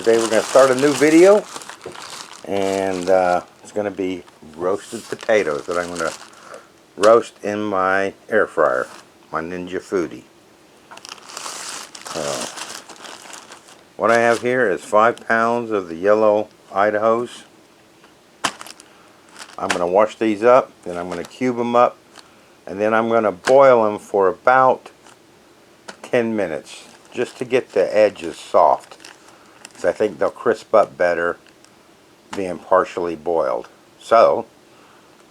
Today we're going to start a new video, and it's going to be roasted potatoes that I'm going to roast in my air fryer, my Ninja Foodi. What I have here is 5 pounds of the yellow Idahos. I'm going to wash these up, then I'm going to cube them up, and then I'm going to boil them for about 10 minutes just to get the edges soft. I think they'll crisp up better being partially boiled. So,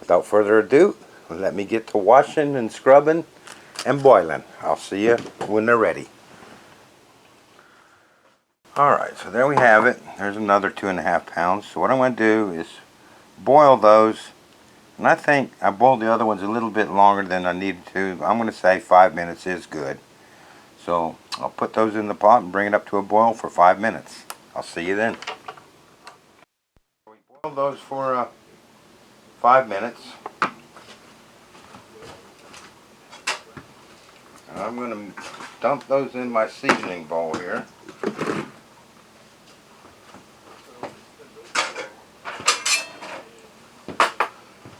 without further ado, let me get to washing and scrubbing and boiling. I'll see you when they're ready. Alright, so there we have it. There's another 2.5 pounds. So what I'm going to do is boil those. And I think I boiled the other ones a little bit longer than I needed to. I'm going to say 5 minutes is good. So I'll put those in the pot and bring it up to a boil for 5 minutes. I'll see you then. We boiled those for 5 minutes. And I'm going to dump those in my seasoning bowl here.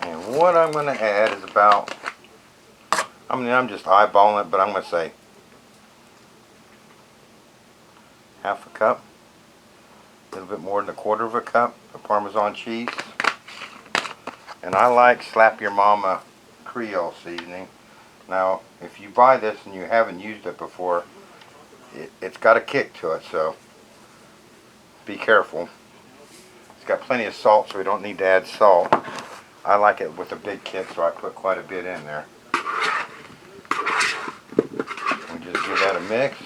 And what I'm going to add is about, I'm just eyeballing it, but I'm going to say half a cup. A little bit more than 1/4 cup of Parmesan cheese. And I like Slap Your Mama Creole seasoning. Now, if you buy this and you haven't used it before, it's got a kick to it, so be careful. It's got plenty of salt, so we don't need to add salt. I like it with a big kick, so I put quite a bit in there. And just give that a mix.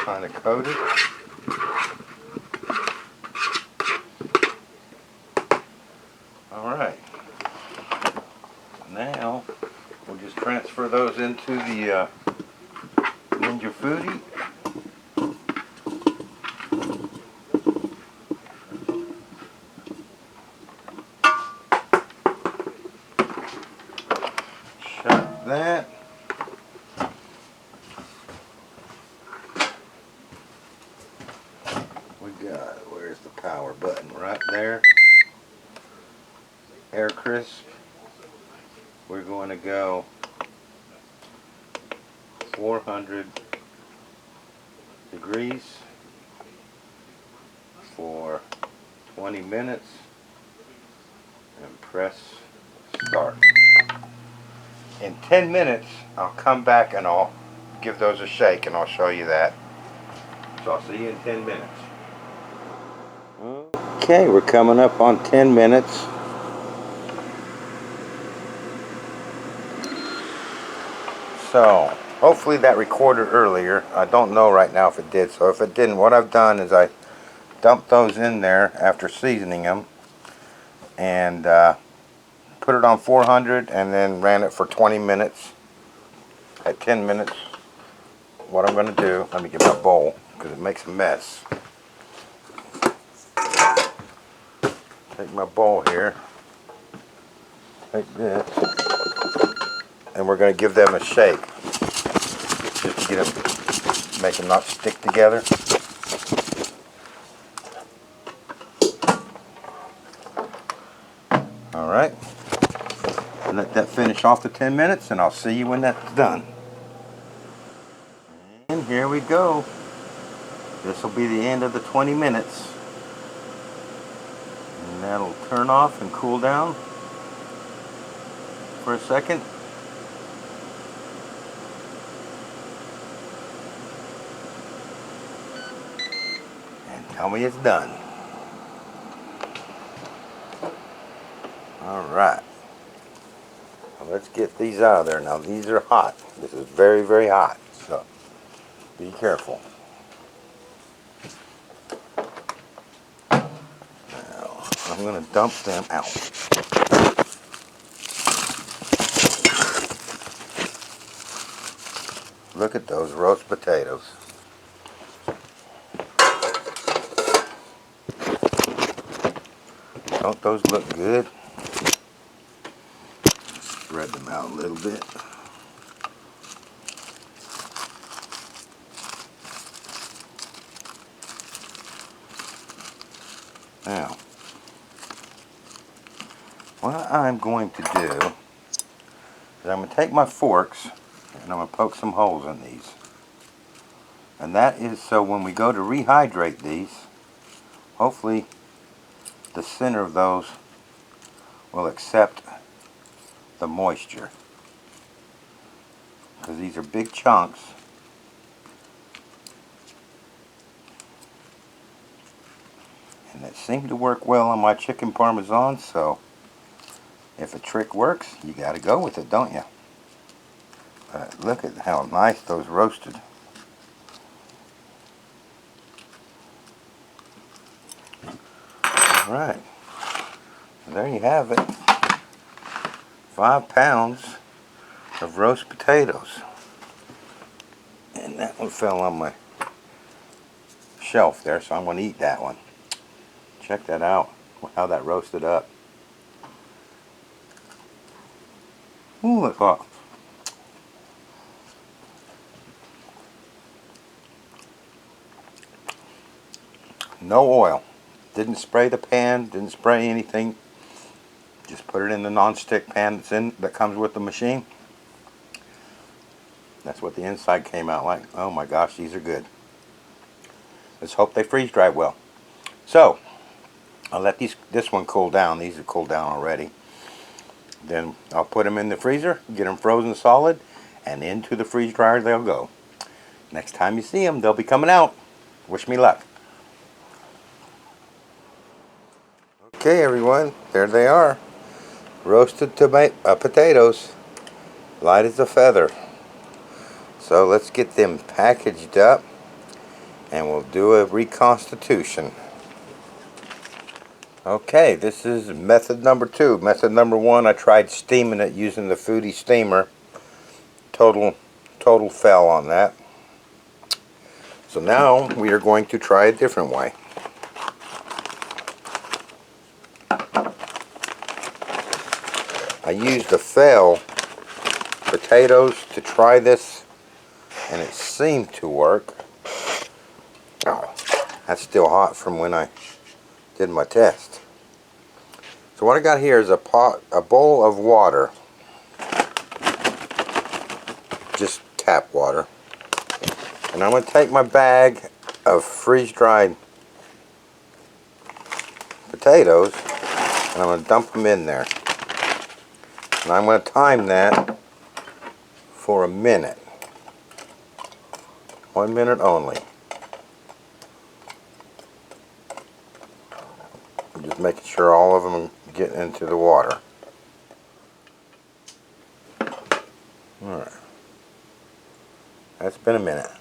Kind of coated. Alright. Now we'll just transfer those into the Ninja Foodi. Shut that. Where's the power button? Right there. Air crisp. We're going to go 400 degrees for 20 minutes and press start. In 10 minutes I'll come back and I'll give those a shake and I'll show you that. So I'll see you in 10 minutes. Okay, we're coming up on 10 minutes. So, hopefully that recorded earlier. I don't know right now if it did. So if it didn't, what I've done is I dumped those in there after seasoning them and put it on 400 and then ran it for 20 minutes. At 10 minutes, what I'm going to do, let me get my bowl because it makes a mess. Take my bowl here, like this, and we're going to give them a shake, just to get them, make them not stick together. Alright, let that finish off the 10 minutes and I'll see you when that's done. And here we go. This will be the end of the 20 minutes. And that'll turn off and cool down for a second. And tell me it's done. Alright. Well, let's get these out of there. Now these are hot. This is very, very hot. So be careful. I'm going to dump them out. Look at those roast potatoes. Don't those look good? Spread them out a little bit. Now, what I'm going to do is I'm going to take my forks and I'm going to poke some holes in these. And that is so when we go to rehydrate these, hopefully the center of those will accept the moisture. Because these are big chunks. And it seemed to work well on my chicken parmesan, so if a trick works, you got to go with it, don't you? But look at how nice those roasted. Alright, there you have it. 5 pounds of roast potatoes. And that one fell on my shelf there, so I'm going to eat that one. Check that out, how that roasted up. Ooh, look up. No oil. Didn't spray the pan, didn't spray anything. Just put it in the non-stick pan that comes with the machine. That's what the inside came out like. Oh my gosh, these are good. Let's hope they freeze dry well. So, I'll let this one cool down. These are cooled down already. Then I'll put them in the freezer, get them frozen solid, and into the freeze dryer they'll go. Next time you see them, they'll be coming out. Wish me luck. Okay everyone, there they are. Roasted potatoes, light as a feather. So let's get them packaged up and we'll do a reconstitution. Okay, this is method number 2. Method number 1, I tried steaming it using the Foodi steamer. Total fail on that. So now we are going to try a different way. I used the fail potatoes to try this and it seemed to work. Oh, that's still hot from when I did my test. So what I got here is a bowl of water. Just tap water. And I'm going to take my bag of freeze-dried potatoes and I'm going to dump them in there. And I'm going to time that for a minute. 1 minute only. I'm just making sure all of them get into the water. Alright. That's been a minute.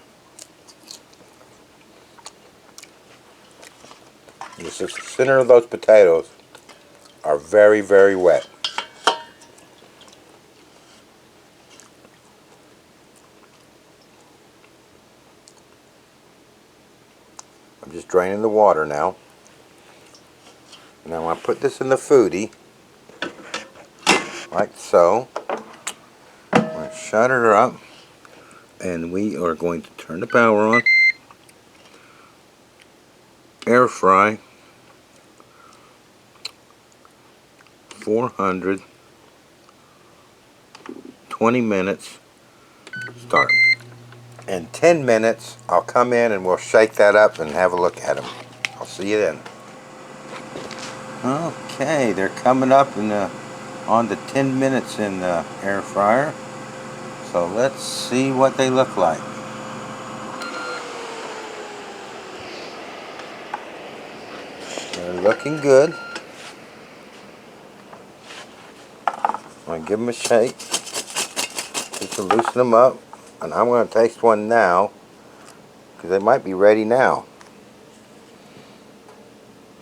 The center of those potatoes are very, very wet. I'm just draining the water now. Now I'm going to put this in the Foodi, like so. I'm going to shut her up, and we are going to turn the power on. Air fry, 400, 20 minutes, start. In 10 minutes, I'll come in and we'll shake that up and have a look at them. I'll see you then. Okay, they're coming up on the 10 minutes in the air fryer. So let's see what they look like. They're looking good. I'm going to give them a shake just to loosen them up. And I'm going to taste one now because they might be ready now.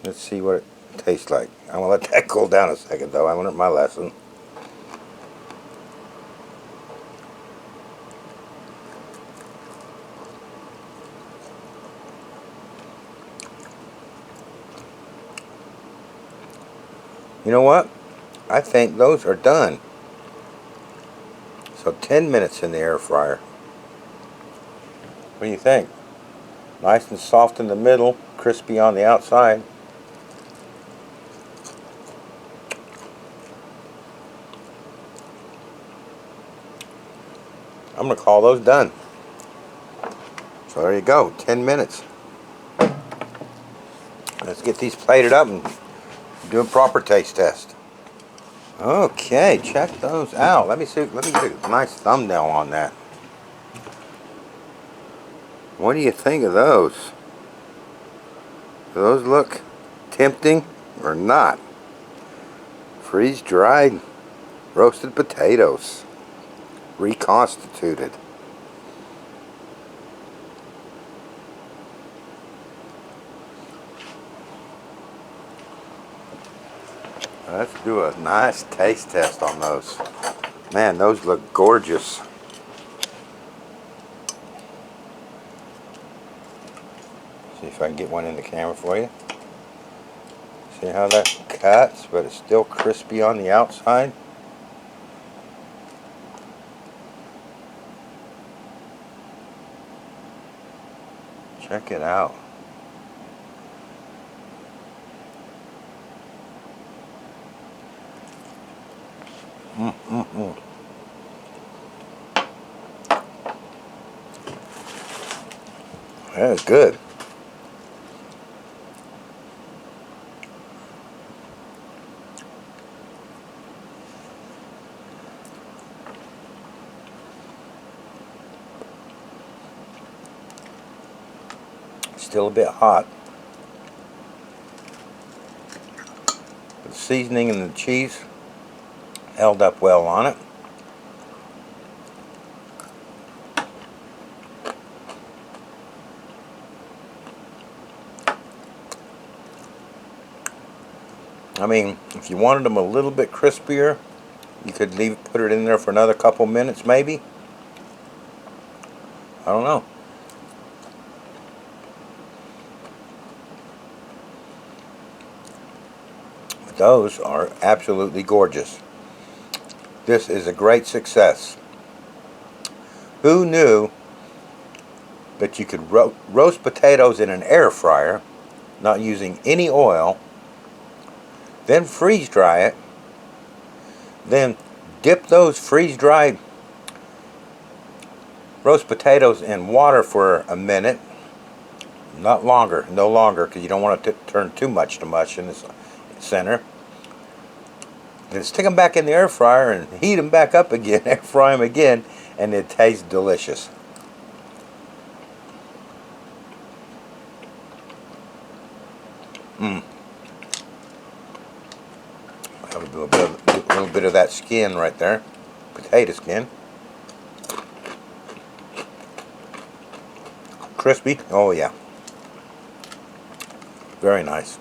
Let's see what it tastes like. I'm going to let that cool down a second though. I learned my lesson. You know what? I think those are done. So 10 minutes in the air fryer. What do you think? Nice and soft in the middle, crispy on the outside. I'm going to call those done. So there you go, 10 minutes. Let's get these plated up and do a proper taste test. Okay, check those out. Let me get a nice thumbnail on that. What do you think of those? Do those look tempting or not? Freeze-dried roasted potatoes, reconstituted. Let's do a nice taste test on those. Man, those look gorgeous. See if I can get one in the camera for you. See how that cuts, but it's still crispy on the outside. Check it out. That is good. Still a bit hot. The seasoning and the cheese held up well on it. I mean, if you wanted them a little bit crispier, you could put it in there for another couple minutes maybe. I don't know. But those are absolutely gorgeous. This is a great success. Who knew that you could roast potatoes in an air fryer, not using any oil, then freeze dry it, then dip those freeze-dried roast potatoes in water for a minute, not longer, no longer, because you don't want it to turn too much to mush in the center. Then stick them back in the air fryer and heat them back up again, air fry them again, and it tastes delicious. I'll do a little bit of that skin right there, potato skin. Crispy, oh yeah. Very nice.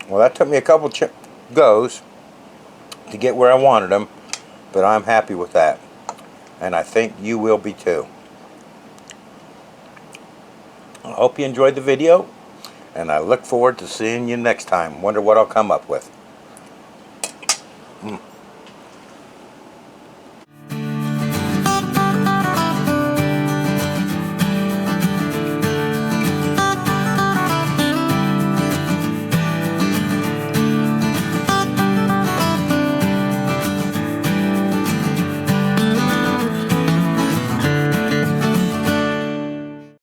Well, that took me a couple goes to get where I wanted them, but I'm happy with that. And I think you will be too. I hope you enjoyed the video, and I look forward to seeing you next time. Wonder what I'll come up with.